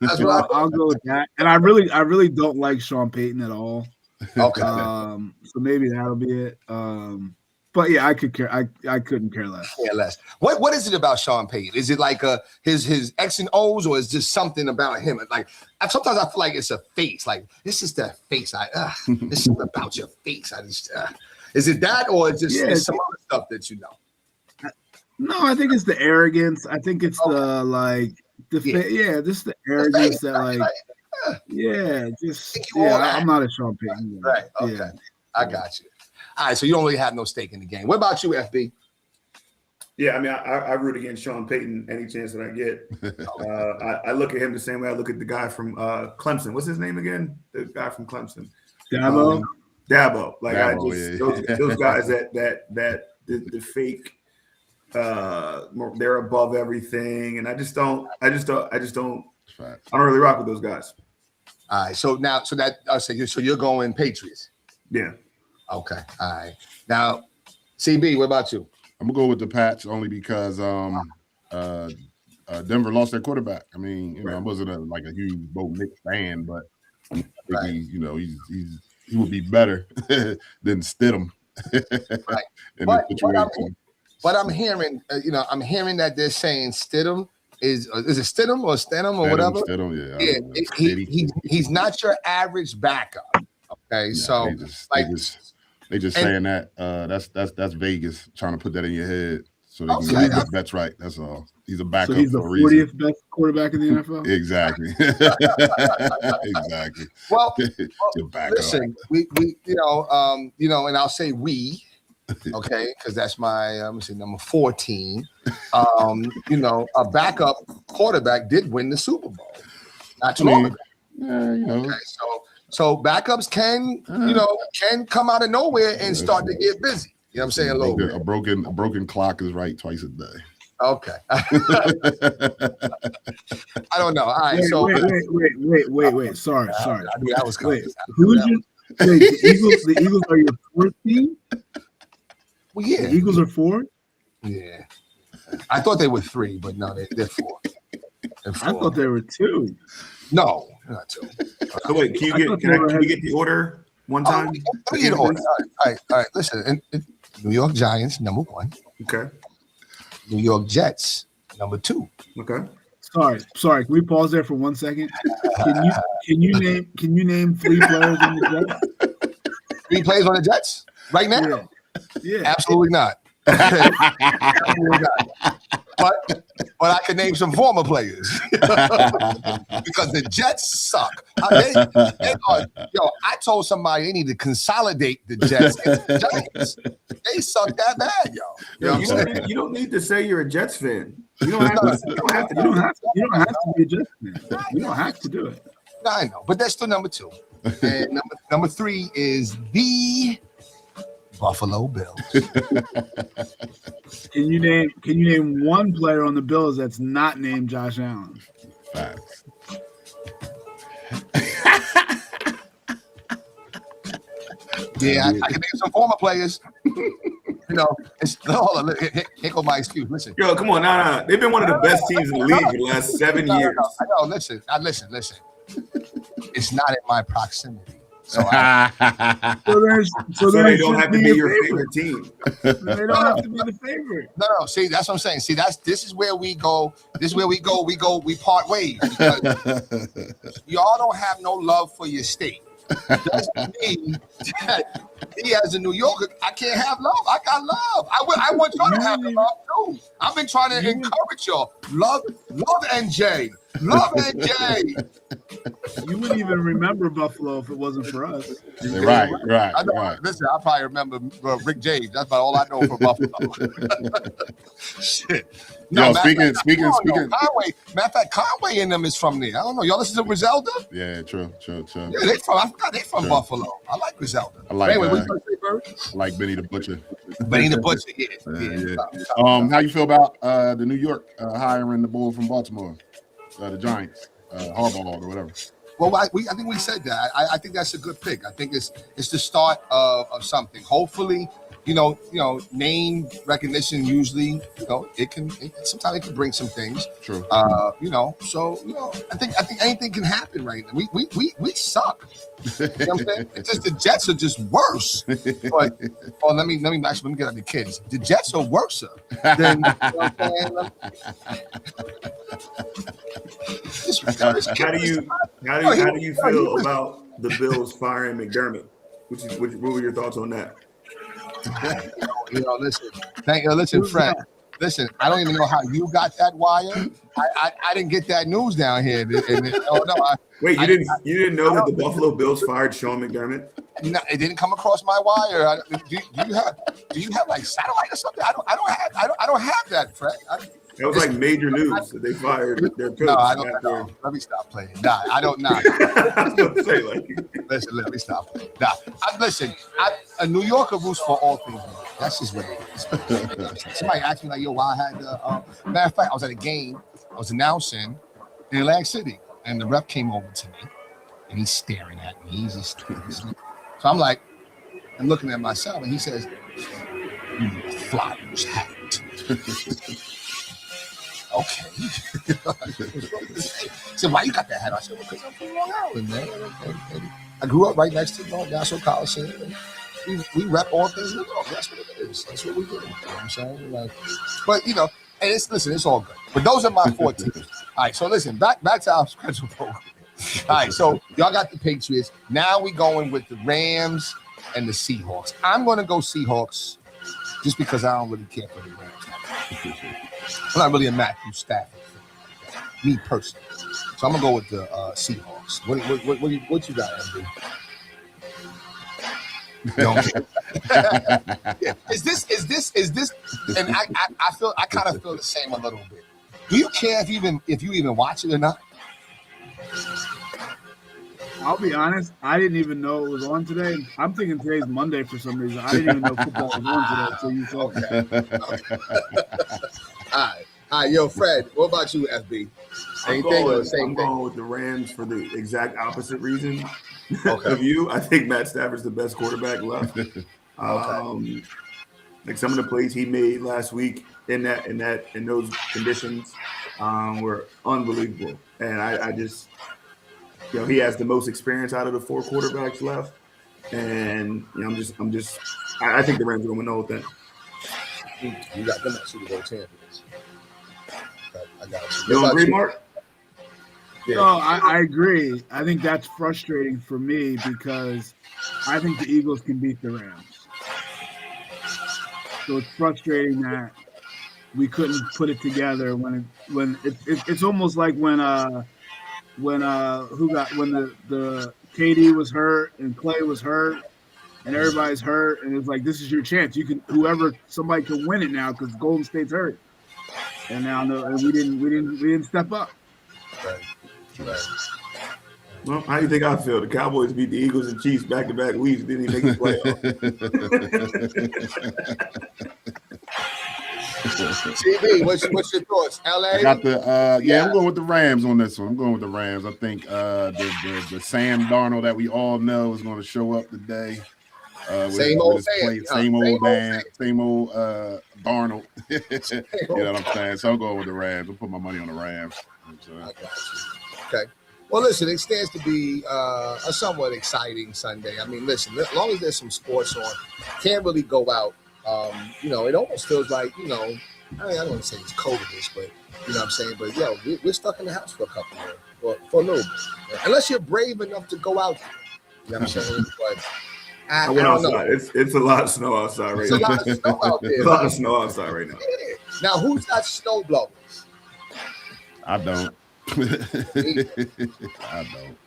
That's so what I'll go with that. And I really don't like Sean Payton at all. Okay. So maybe that'll be it. But yeah, I couldn't care less. Yeah, less. What is it about Sean Payton? Is it like his X and O's, or is just something about him? Like sometimes I feel like it's a face. Like this is the face. This is about your face. Is it that, or is it's some other stuff that you know? No, I think it's the arrogance. I think it's just the arrogance that I'm not a Sean Payton. Right. Okay. Yeah. I got you. All right, so you don't really have no stake in the game. What about you, FB? Yeah, I mean, I root against Sean Payton any chance that I get. I look at him the same way I look at the guy from Clemson. What's his name again? The guy from Clemson. Dabo. Those guys that the fake. They're above everything, and I don't really rock with those guys. All right, so you're going Patriots. Yeah. Okay. All right. Now, CB, what about you? I'm gonna go with the Pats only because Denver lost their quarterback. I mean, I wasn't a huge Bo Nick fan, but I think he would be better than Stidham. Right. But I'm hearing, I'm hearing that they're saying Stidham is it Stidham or Stidham or whatever? Stidham, yeah. He's not your average backup. Okay, so they just saying that that's Vegas trying to put that in your head so they can get your bets right. That's all. He's a backup. So he's the 40th best quarterback in the NFL. Exactly. Exactly. Well, listen, we and I'll say we, okay, because that's my number 14. A backup quarterback did win the Super Bowl not too long ago. Yeah, Okay, so backups can come out of nowhere and start to get busy. You know what I'm saying? A broken clock is right twice a day. Okay. I don't know. All right. Wait. Sorry. I knew that was coming. The Eagles are your fourth team? Well, yeah. The Eagles are four? Yeah. I thought they were three, but no, they're four. I thought they were two. No, not two. So wait, can we get the order one time? Let me get the order. All right. Listen, New York Giants, number 1. Okay. New York Jets, number 2. Okay. Sorry. Can we pause there for 1 second? Can you name 3 players on the Jets? 3 players on the Jets right now? Yeah. Absolutely not. Absolutely not. But I can name some former players because the Jets suck. I told somebody they need to consolidate the Jets. The Giants, they suck that bad, yo. You don't need to say you're a Jets fan. You don't have to be a Jets fan. You don't have to do it. No, I know, but that's still number 2. And number 3 is the Buffalo Bills. Can you name 1 player on the Bills that's not named Josh Allen? Facts. Yeah, I can name some former players. Hold on. Here goes my excuse. Listen. Yo, come on. Nah. They've been one of the best teams in the league for the last 7 years. No, listen. It's not in my proximity. So they don't have to be your favorite team. They don't have to be the favorite. No. See, that's what I'm saying. See, this is where we go. We part ways. Y'all don't have no love for your state. doesn't mean that he, as a New Yorker, I can't have love. I got love. I want y'all to have the love too. I've been trying to encourage y'all. Love NJ. Love NJ. You wouldn't even remember Buffalo if it wasn't for us. Right. I know. Listen, I probably remember Rick James. That's about all I know for Buffalo. Shit. Yo, Conway. Matter of fact, Conway and them is from there. I don't know. Y'all listen to Griselda? Yeah, true. Yeah, I forgot they from Buffalo. I like Griselda. I like anyway, what you say, Bird? I like Benny the Butcher. Benny the Butcher, yeah. How you feel about the New York hiring the bull from Baltimore, the Giants, Harbaugh or whatever? Well, I think we said that. I think that's a good pick. I think it's the start of something. Hopefully, name recognition usually, sometimes it can bring some things. True. I think anything can happen right now. We suck. You know what I'm saying? It's just the Jets are just worse. But let me get at the kids. The Jets are worse than How do you feel about the Bills firing McDermott? What were your thoughts on that? Listen, Fred. Listen, I don't even know how you got that wire. I didn't get that news down here. Wait, you didn't know that the Buffalo Bills fired Sean McDermott? No, it didn't come across my wire. Do you have like satellite or something? I don't have that, Fred. That was like major news that they fired their coach. No, I don't know. Let me stop playing. Nah, I don't know. Listen, let me stop playing. Nah, a New Yorker roots for all things. That's just what it is. Somebody asked me like, "Yo, why I had matter of fact, I was at a game. I was announcing in Atlantic City, and the rep came over to me, and he's staring at me. He's just staring. So I'm like, I'm looking at myself, and he says, "You need a Flyers hat." Okay. So why you got that hat? I said, because I'm from Long Island, man. And I grew up right next to Nassau Coliseum. We rep all things New York. That's what it is. That's what we do. You know what I'm saying? And it's all good. But those are my 4 teams. All right, so listen, back to our schedule program. All right, so y'all got the Patriots. Now we going with the Rams and the Seahawks. I'm going to go Seahawks just because I don't really care for the Rams. I'm not really a Matthew Stafford fan, me personally. So I'm gonna go with the Seahawks. What you got, Andrew? Yeah. Is this? And I kind of feel the same a little bit. Do you care if you even watch it or not? I'll be honest, I didn't even know it was on today. I'm thinking today's Monday for some reason. I didn't even know football was on today, so you told me. All right, yo, Fred, what about you, FB? I'm going with the Rams for the exact opposite reason of you. I think Matt Stafford's the best quarterback left. Like some of the plays he made last week in those conditions were unbelievable. And I just, he has the most experience out of the 4 quarterbacks left. And I think the Rams are going to win the whole thing. You got them at Super Bowl champions. I got you. You don't agree, Mark? Yeah. No, I agree. I think that's frustrating for me because I think the Eagles can beat the Rams. So it's frustrating that we couldn't put it together when it's almost like when the KD was hurt and Clay was hurt and everybody's hurt and it's like this is your chance. Somebody can win it now because Golden State's hurt. And now we didn't step up. Right. Well, how do you think I feel? The Cowboys beat the Eagles and Chiefs back-to-back weeks. Didn't even make the playoffs. TV, what's your thoughts? LA? I got I'm going with the Rams on this one. I'm going with the Rams. I think the Sam Darnold that we all know is going to show up today. Same old Darnold. You know what I'm saying? So I'm going with the Rams. I'll put my money on the Rams. I got you. Okay. Well, listen, it stands to be a somewhat exciting Sunday. I mean, listen, as long as there's some sports on, can't really go out. It almost feels like, I don't want to say it's COVID-ish, but you know what I'm saying? But, we're stuck in the house for a couple of years, for a little bit. Unless you're brave enough to go out there. You know what I'm saying? But I I went don't know. outside. It's a lot of snow outside right There's a now. lot of snow out there. There's a lot of snow outside right now. Yeah. Now, who's got snow blowers? I don't. I don't.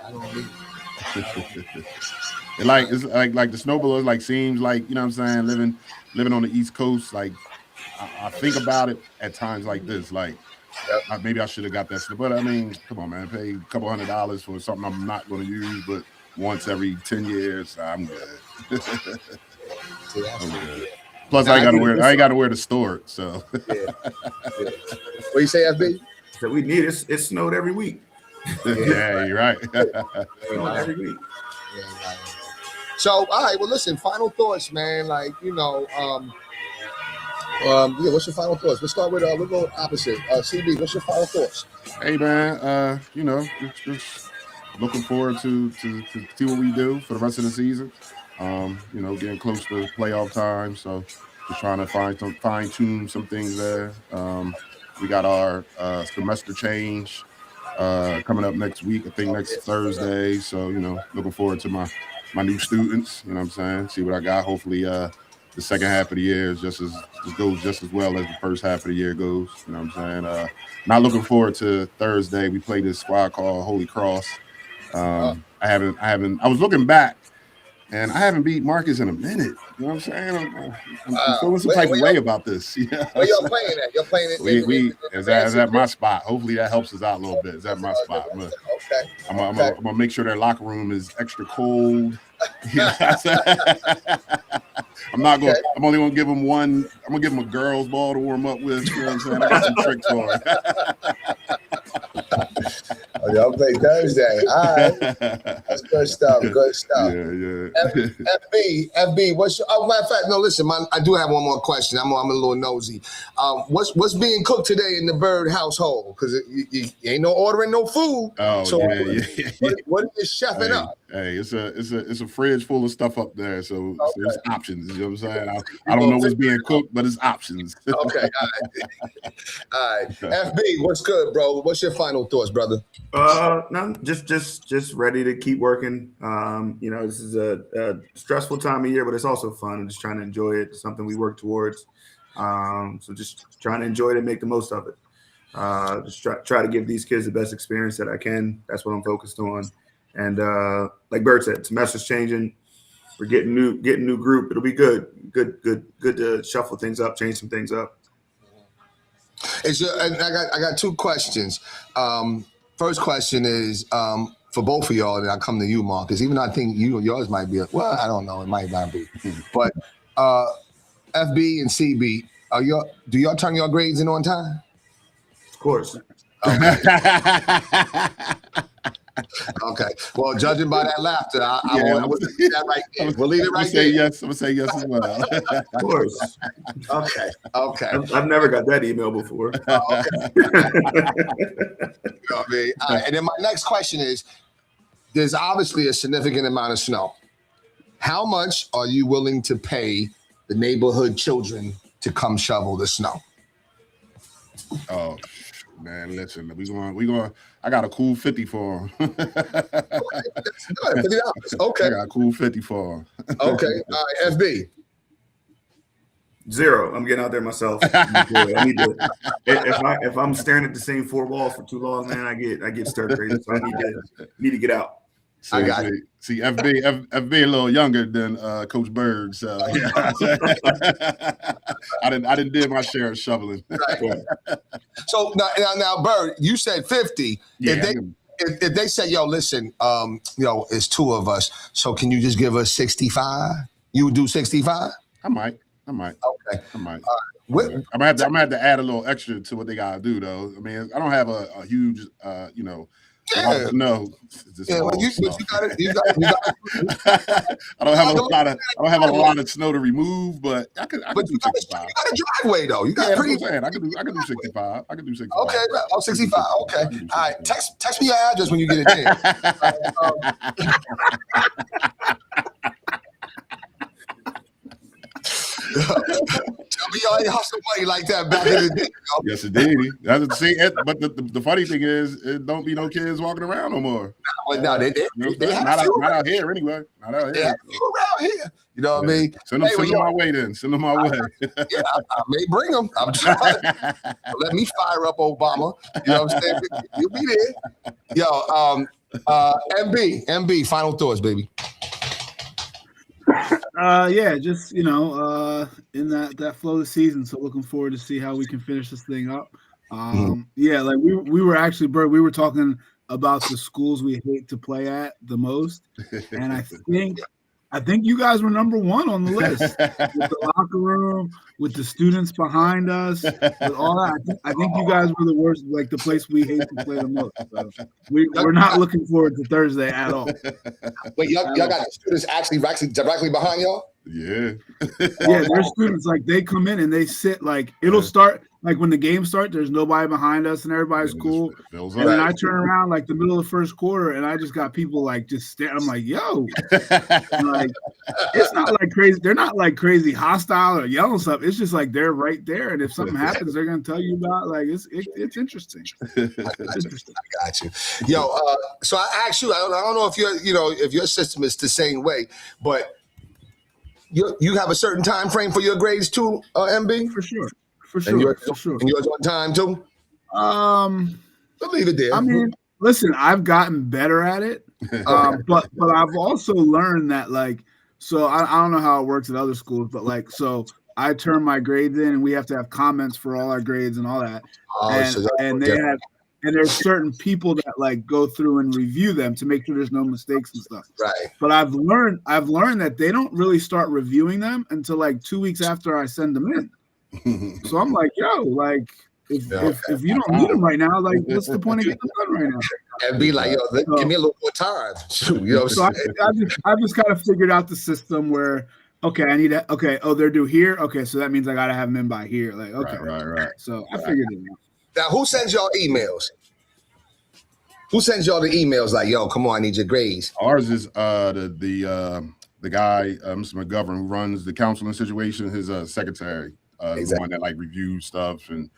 I don't need. And like it's like the snowblowers like seems like, you know what I'm saying, living on the East Coast, like I think about it at times like this, like maybe I should have got that snow, but I mean, come on, man, pay a couple $100 for something I'm not going to use, but once every 10 years, I'm good. See, that's I'm it. good. Plus, I ain't got to wear the store, so. Yeah. What you say, FB? So we need it. It snowed every week. Yeah, you're right. Snowed every week. Yeah, right. So, all right. Well, listen. Final thoughts, man. Like, yeah. What's your final thoughts? Let's start with we'll go opposite. CB, what's your final thoughts? Hey, man. Just looking forward to see what we do for the rest of the season. Getting close to playoff time, so just trying to fine tune some things there. We got our semester change coming up next week. I think next Thursday. So looking forward to my new students. You know what I'm saying? See what I got. Hopefully, the second half of the year is goes just as well as the first half of the year goes. You know what I'm saying? Not looking forward to Thursday. We play this squad called Holy Cross. I was looking back, and I haven't beat Marcus in a minute. You know what I'm saying? I'm feeling some type of way about this. You know? Where y'all playing at? Y'all playing at is that my spot? Hopefully that helps us out a little bit. Is that my spot? Okay. I'm gonna make sure their locker room is extra cold. You know what I'm saying? I'm only gonna give them one. I'm gonna give them a girls' ball to warm up with. You know what I'm saying? I got some tricks for it. Oh, y'all play Thursday. All right. That's good stuff. Good stuff. Yeah. FB, what's your, matter of fact, no, listen, I do have one more question. I'm a little nosy. What's being cooked today in the Bird household? Because you ain't no ordering no food. Oh, so yeah. What are you chefing up? Hey, it's a fridge full of stuff up there, so there's options. You know what I'm saying? I don't know what's being cooked, but it's options. Okay, all right. FB, what's good, bro? What's your final thoughts, brother? No, just ready to keep working. This is a stressful time of year, but it's also fun. I'm just trying to enjoy it. It's something we work towards. So just trying to enjoy it and make the most of it. Just try to give these kids the best experience that I can. That's what I'm focused on. And like Bert said, semester's changing. We're getting new group. It'll be good to shuffle things up, change some things up. I got two questions. First question is for both of y'all, and I'll come to you, Marcus. Even though I think yours might be I don't know, it might not be. But FB and CB, do y'all turn your grades in on time? Of course. Okay. Well, judging by that laughter, I would leave that right there. We'll leave it right there. Yes. I'm gonna say yes as well. Of course. Okay. I've never got that email before. Okay. You know what I mean? All right. And then my next question is: there's obviously a significant amount of snow. How much are you willing to pay the neighborhood children to come shovel the snow? Oh man, listen, we going. I got a cool 50 for him. Okay, that's good. $50. Okay. I got a cool 50 for him. Okay. All right, FB. 0. I'm getting out there myself. I need to. If I'm staring at the same four walls for too long, man, I get stir crazy. So I need to get out. I got it. See, FB a little younger than Coach Berg, so yeah. I didn't did my share of shoveling. Right. So now, Bird, you said 50. Yeah, If they say, yo, listen, it's two of us, so can you just give us 65? You would do 65? I might. Okay. I might. I'm I'm gonna have to add a little extra to what they gotta do, though. I mean, I don't have a huge, Yeah. No. Yeah, well, you got I don't have a lot of snow to remove, but I could do 65. You got a driveway though. You got Yeah, pretty. that's what I'm saying. I could do 65. I could do 65. Okay, 65. Okay. All right. Text me your address when you get a chance. Tell y'all ain't hustle money like that back in the day. Yes, it did. That's the same. But the funny thing is, it don't be no kids walking around no more. Well, no, they not out here anyway. Not out they here. have few around here. You know what I mean? Send them Hey, my way then. Send them my way. Yeah, I may bring them. I'm trying. Let me fire up Obama. You know what I'm saying? You'll be there. Yo, MB, final thoughts, baby. Yeah, just in that flow of the season. So looking forward to see how we can finish this thing up. Yeah, like we were actually, Bert, we were talking about the schools we hate to play at the most, and I think you guys were number one on the list with the locker room, with the students behind us, with all that. I think you guys were the worst, like the place we hate to play the most. So we're not looking forward to Thursday at all. Wait, y'all got the students actually directly behind y'all? Yeah. Yeah, there's students like they come in and they sit like it'll start like when the game starts. There's nobody behind us and everybody's cool. And then I turn around like the middle of the first quarter and I just got people like just staring. I'm like, yo, like it's not like crazy. They're not like crazy hostile or yelling stuff. It's just like they're right there, and if something happens, they're gonna tell you about. Like it's interesting. It's interesting. I got you. Yo, so I asked you. I don't know if your system is the same way, but. You have a certain time frame for your grades too, MB? For sure. And yours on time too? I'll leave it there. I mean, listen, I've gotten better at it, but I've also learned that like, so I don't know how it works at other schools, but like, so I turn my grades in, and we have to have comments for all our grades and all that, and there's certain people that like go through and review them to make sure there's no mistakes and stuff. Right. But I've learned that they don't really start reviewing them until like 2 weeks after I send them in. So I'm like, yo, like if you don't need them right now, like what's the point of getting them done right now? And be like, yo, give me a little more time. You know. So I just kind of figured out the system where okay, I need to. Okay, oh, they're due here. Okay, so that means I gotta have them in by here. Like, okay, right. So I figured it out. Now, who sends y'all emails? Who sends y'all the emails like, yo, come on, I need your grades? Ours is the guy, Mr. McGovern, who runs the counseling situation, his secretary, the one that like reviews stuff, and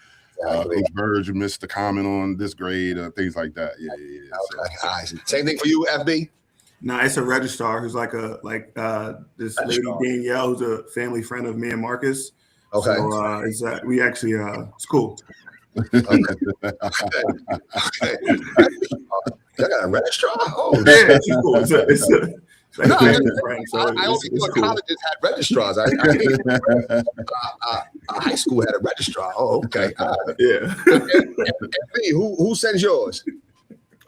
Coach Burge missed the comment on this grade, things like that. Yeah. Okay. All right. Same thing for you, FB? No, it's a registrar who's like this lady Danielle, who's a family friend of me and Marcus. Okay. So we actually it's cool. Okay. Y'all got a registrar? Oh, yeah, she's cool. It's I only thought colleges had registrars. High school had a registrar. Oh, okay. Yeah. Who sends yours?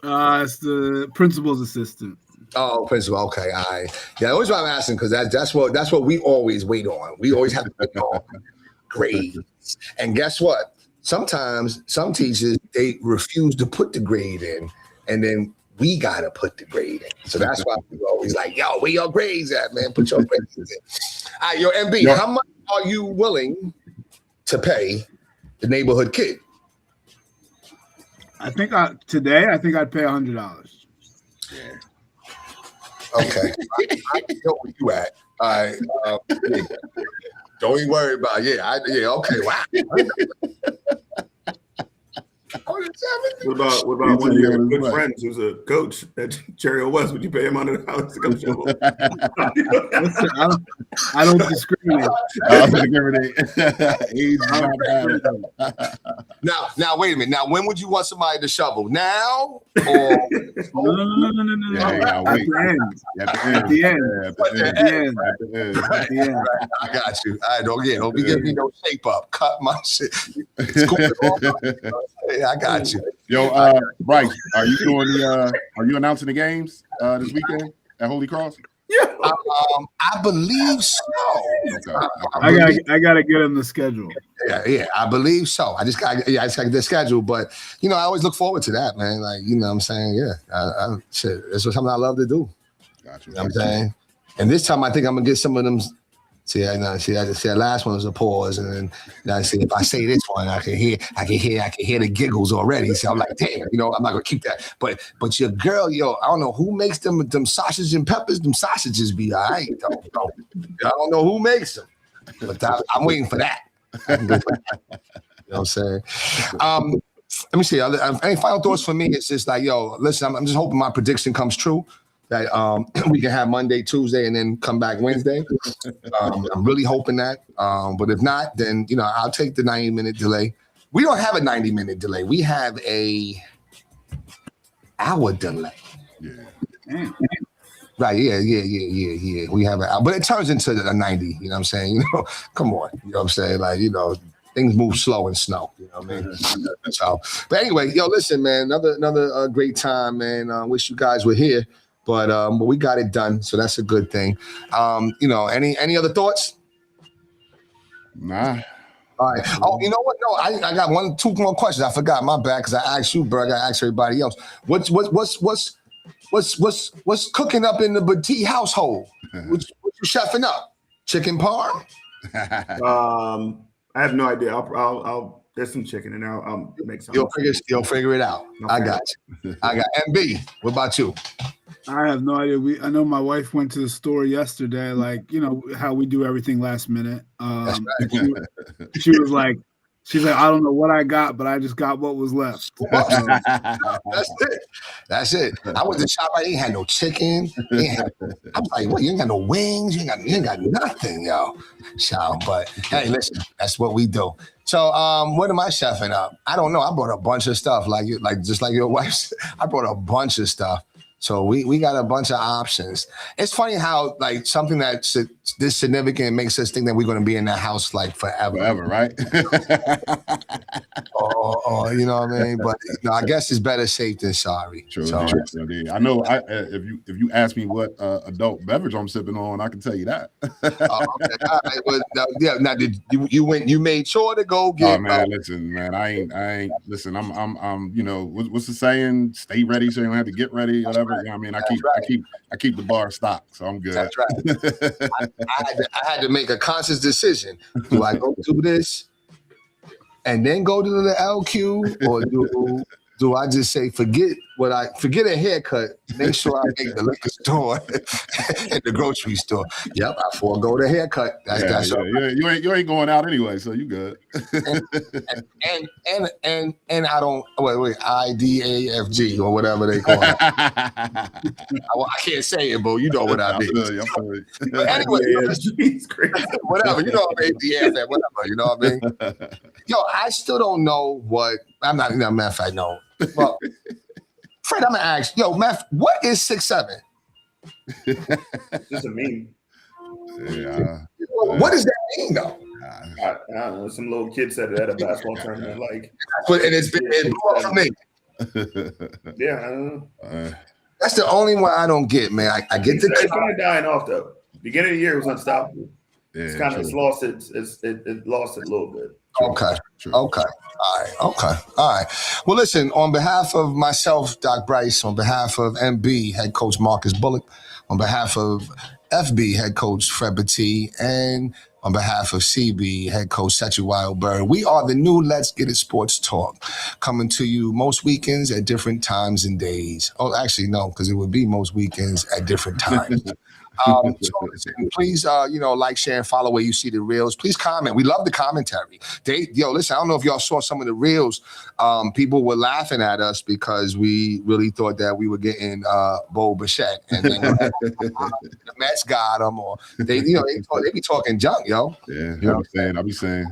It's the principal's assistant. Oh, principal. Okay, all right. Yeah, the reason why I'm asking because that's what we always wait on. We always have to wait on grades. And guess what? Sometimes some teachers they refuse to put the grade in, and then we gotta put the grade in. So that's why we're always like, yo, where your grades at, man? Put your grades in. All right, yo, MB, how much are you willing to pay the neighborhood kid? I think I'd pay $100. Yeah. Okay. I know where you at. All right. Don't even worry about it. Yeah, okay. Wow. What about one of your good friends who's a coach at Cherry West? Would you pay him $100 to come show up? I don't discriminate. Now, wait a minute. Now, when would you want somebody to shovel? Now or no. At the end. I got you. I don't be giving me no shape up. Cut my shit. I got you. Yo, Bryce, are you announcing the games this weekend at Holy Cross? Yeah. I believe so. Okay. I gotta get him the schedule. Yeah, I believe so. I just gotta get the schedule. But I always look forward to that, man. Like, what I'm saying? Yeah. Shit, it's something I love to do. Gotcha. You know what I'm saying? And this time I think I'm gonna get some of them. See, that last one was a pause, and then now see if I say this one, I can hear the giggles already. So I'm like, damn, I'm not gonna keep that. But your girl, I don't know who makes them sausages and peppers. Them sausages be all right. I don't know who makes them, but I'm waiting for that. I can go for that. You know what I'm saying? Let me see. Any final thoughts for me? It's just like, yo, listen, I'm just hoping my prediction comes true. That we can have Monday, Tuesday, and then come back Wednesday. I'm really hoping that. But if not, then I'll take the 90-minute delay. We don't have a 90-minute delay. We have a hour delay. Yeah. Right? Yeah. We have an hour, but it turns into a 90. You know what I'm saying? Come on. You know what I'm saying? Like things move slow in snow. You know what I mean? So, but anyway, yo, listen, man. Another great time, man. Wish you guys were here. But we got it done, so that's a good thing. Any other thoughts? Nah. All right. Oh, you know what? No, I got two more questions. I forgot. My bad, because I asked you, bro. I got to ask everybody else. What's cooking up in the Batiste household? What you chefing up? Chicken parm? I have no idea. I'll there's some chicken in there. I'll make some. You'll figure it out. I got you. I got MB. What about you? I have no idea. I know my wife went to the store yesterday, like, how we do everything last minute. That's right. She was like, I don't know what I got, but I just got what was left. That's it. I went to shop. I ain't had no chicken. I was like, what? You ain't got no wings. You ain't got nothing, yo. So, but hey, listen, that's what we do. So, what am I chefing up? I don't know. I brought a bunch of stuff, like just like your wife. I brought a bunch of stuff. So we got a bunch of options. It's funny how like something that's this significant makes us think that we're going to be in that house like forever. Forever, right? or you know what I mean? But I guess it's better safe than sorry. True. So, I know. If you ask me what adult beverage I'm sipping on, I can tell you that. okay. All right. Well, now did you made sure to go get? Oh man, listen, man. I ain't. Listen, I'm. What's the saying? Stay ready, so you don't have to get ready. Whatever. Right. You know what I mean, I keep the bar stocked, so I'm good. That's right. I had to make a conscious decision. Do I go do this and then go to the LQ, or do I just say forget a haircut? Make sure I make the liquor store and the grocery store. Yep, I forego the haircut. That's you ain't going out anyway, so you good. and I don't wait IDAFG or whatever they call it. I can't say it, but you know what I mean. But anyway, whatever, you know what I mean. DF, whatever, you know what I mean. Yo, I still don't know what I'm not. Matter of fact, no. Well, Fred, I'm gonna ask. Yo, Matt, what is 6'7"? Just a meme. Yeah. What does that mean, though? I don't know. Some little kid said it at a basketball tournament. Like, but it blew up for me. Yeah, I don't know. That's the only one I don't get, man. I get the. It's kind of dying off though. Beginning of the year was unstoppable. Yeah, it's kind of lost it lost it a little bit. Okay. True. Okay. All right. Well, listen, on behalf of myself, Doc Bryce, on behalf of MB, head coach Marcus Bullock, on behalf of FB, head coach Fred Batiste, and on behalf of CB, head coach Setchy Wildberry, we are the new Let's Get It Sports Talk, coming to you most weekends at different times and days. Oh, actually, no, because it would be most weekends at different times. So listen, please, like, share, and follow where you see the reels. Please comment. We love the commentary. Listen, I don't know if y'all saw some of the reels. People were laughing at us because we really thought that we were getting Bo Bichette, and then the Mets got him, or they be talking junk, yo. Yeah, I'll be saying.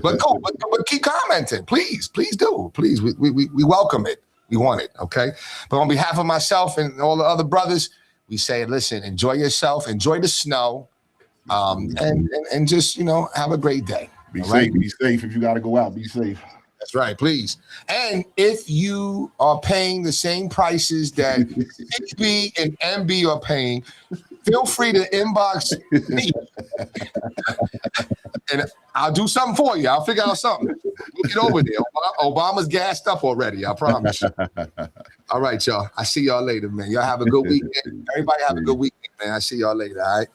But cool. But keep commenting, please do. Please, we welcome it. We want it. Okay. But on behalf of myself and all the other brothers, we say, listen, enjoy yourself, enjoy the snow, and just, have a great day. Be safe. Be safe. If you got to go out, be safe. That's right, please. And if you are paying the same prices that HB and MB are paying, feel free to inbox me. And I'll do something for you. I'll figure out something. We'll get over there. Obama's gassed up already, I promise you. All right, y'all. I see y'all later, man. Y'all have a good weekend. Everybody have a good weekend, man. I see y'all later, all right?